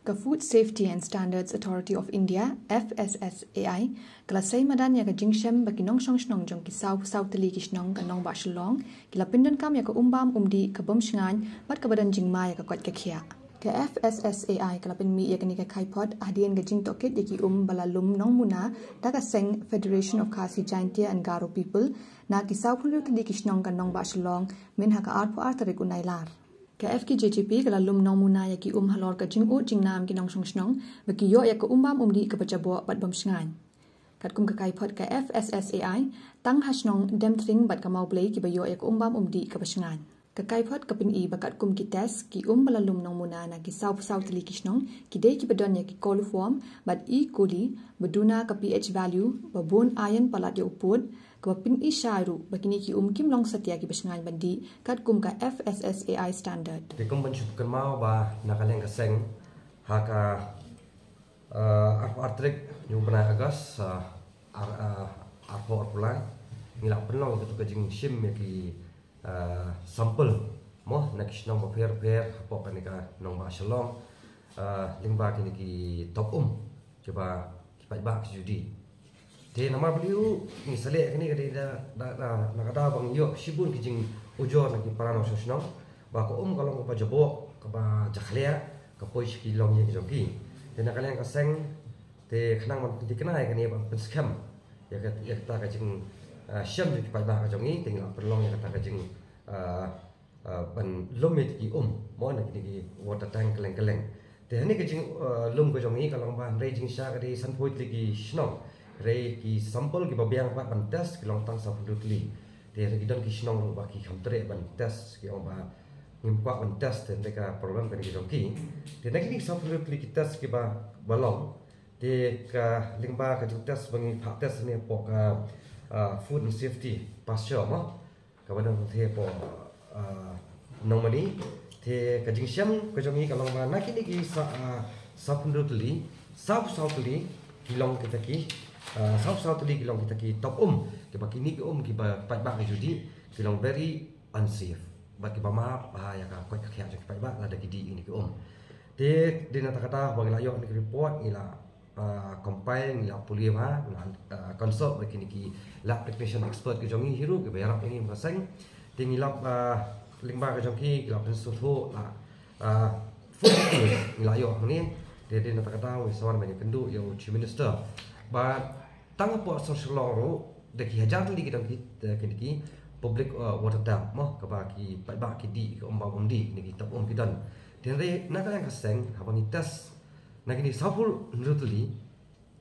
Ka Food Safety and Standards Authority of India FSSAI kelasai madan ya ka jingshem bagi nong shong shnong jong ki sau teli ki shnong ka nong ba shlong kila pindon kam ya ka umbam umdi ka bom shngan bat ka badan jingma ya ka kwat ka khia ka FSSAI kala pin mi ya ka ni ka khaipot adien ka jing toket ya ki balalum nong muna da ka seng Federation of Khasi Jaintia and Garo people na ki sau phulu teli ki shnong ka nong ba shlong min ha ka arpo artarik unailar ka FKJJP kala lum nong muna ya ki halor ka jing jingnam ki nong shnong bagi yo ya ka umbam umdi ka bachabo bat bom shngan kat kum ka kai phot ka FSSAI tang hasnong dem thring bat ka mau play ki bayo ya ka umbam umdi ka basngan ka kai phot ka pin bakat kum ki test ki bala lum nong muna na ki sau tli ki shnong ki de ki badon ya ki coliform bat coli baduna ka pH value babon iron palat ya upod ka pin shairu bakini ki kim long satya ki basngan bandi kat kum ka FSSAI standard de kum ban chup kan mau ba nakaleng ka seng haka artrik yung pernah agas arpo arpulai ngilak penong itu kajing sim ya ki sampel moh nak kisnong ba per apa kan ka nong ba shalom lingba kini ki top coba kipat ba judi de nama beliau ni sale kini kadi da nakada bang yo sibun kijing ujor nak parano sosnong ba ko kalau ba jabo ka ba jakhlia ka pois ki long ye ki jogi de nakaleng ka seng te khnang man dikenai kan ya ban scam ya ta ka jing syam di pai ba ka jongi tinggal perlong ya ta ka jing ban lumit ki mo na ki water tank keleng te hani ka jing lum ko jongi kalau ban re jing sha ka di san point ki snong re ki sampel ki babiang ba ban test ki long tang sa pudutli te re ki don ki snong ba ki khamtre ban test ki ba ngimpa ban test te ka problem kan ki jongi te nak ni sa pudutli ki test ki ba balong de ka lingba ka test bangi phak test ni po ka food and safety pasture ma ka badang the po normally the ka jingsham ka jongi ka long ba nakini ki sa pundutli sa kilong kita ki sa kilong kita ki top ke bakini ki ki ba pat ba ka judi kilong very unsafe ba ki ba ma bahaya ka ko ka khya ki pat ba la da ki di ini ki de na kata bagi layo ni report ila compile ni la puli ba consult begini ki lab technician expert ke jongi hiru ke bayar ini masang tingi lab lingba ke jongi lab den sutho la food ni la yo ni de na kata wisawan banyak kendu yo chief minister ba tang po social law ro de ki hajar li ki kini ki public water dam mo ka ba ki ba ki di ke di ni ki tap ki dan den re na ka yang kaseng habangi test na kini sapul nrutli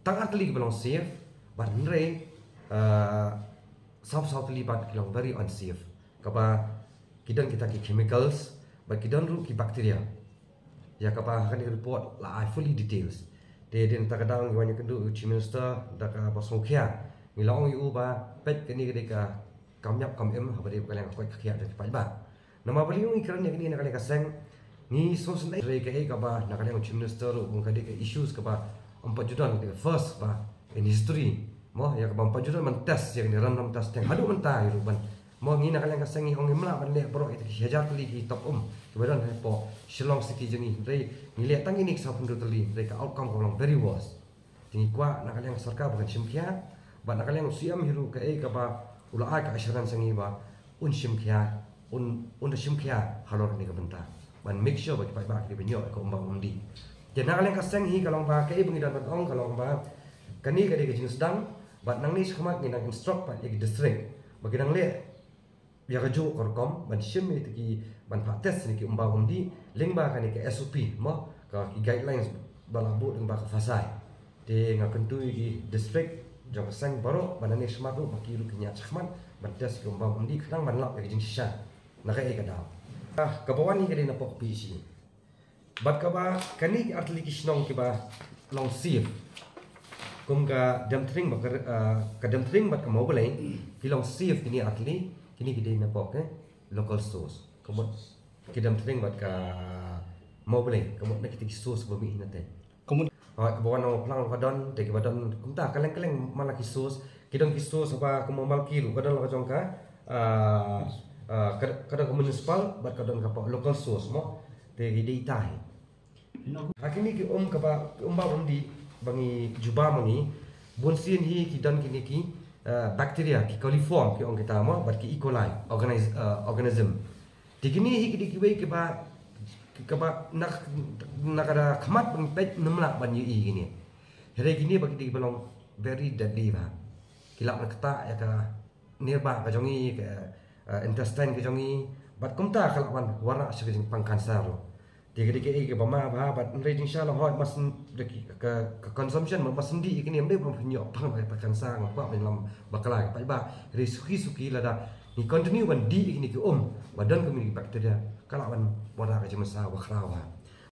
tang atli ki belong safe but nre tli but kilong very unsafe kapa kidan kita ki chemicals but kidan ru ki bacteria ya kapa kan report la fully details de den takadang wanyu kendu chief minister da ka pasongkhia ngilong yu ba pet kini ka kamyap kamem habari kaleng ko khia da pa ba nama bali ung ikran ni na kaleng kaseng ni social re ka ba na kaleng chief minister ung ka de issues ka ba 4 judan the first ba in history mo ya ka 4 judan man test yang ni random test yang hadu mentai ruban mo ngi na kaleng kaseng ni hong himla ban le bro itu hajar tli ki top kemudian po Shillong city jengi re ni le tang ini sa pundu tli re ka outcome ko long very worse tingi kwa na kaleng sarkar bukan simkia ba na kaleng siam hiru ka ba ula ka asharan sangi ba simkia simkia halor ni ka benta ban make sure ba ki ba ki benyo ko umdi je na kaleng ka sang hi kalong ba ka bungi dan ong kalong ba kani ka de ka jing sedang ba nang ni skhamat ni nang instruct pa ki district bagi nang le ya kaju korkom ban sim itu ki ban test ni ki umdi lingba kan ki SOP mo ka ki guidelines balabu lingba ka fasai de ngakentu ki district jong sang baro banani smatu makiru kinya chkhman ban test ki umdi khang ban lap ki jing sha na ka ka daw kabawan ni kali na pok PC bat ka ba kani atli ki snong ki ba long sif kum ka dam tring ba ka dam tring bat ka mo balai ki long sif kini atli kini kita nak local source. Kemudian kita mending buat ke mobile. Kemudian kita source bumi nanti. Kemudian kebawan orang pelang kadon, dek badan kumta kaleng malah source. Kita source apa kemomal kiru kadon lah jongka. Kadon municipal, buat kadon kapal local source mo. Dek ide itai. Hakini ki kapa ba di bangi juba mani bonsin hi ki dan kini ki bacteria ki coliform ki kita mo bat ki E. coli organism digini hi ki wei ki ba nak ada khamat bang pet nemla ban yi gini here gini bagi di belong very deadly ba kilap nak kata ya ka nearby ka jongi ke intestine ke jongi bat kumta kalawan warna sekian pang kanser lo tiga ke bama ba bat nre inshallah hot mas ke consumption mas sendi kini ambe belum punya pang ba kanser ngapa dalam bakala pa ba re suki lada ni continue ban di ini ke badan kami bakteria kalawan warna ka jemasa wa khrawa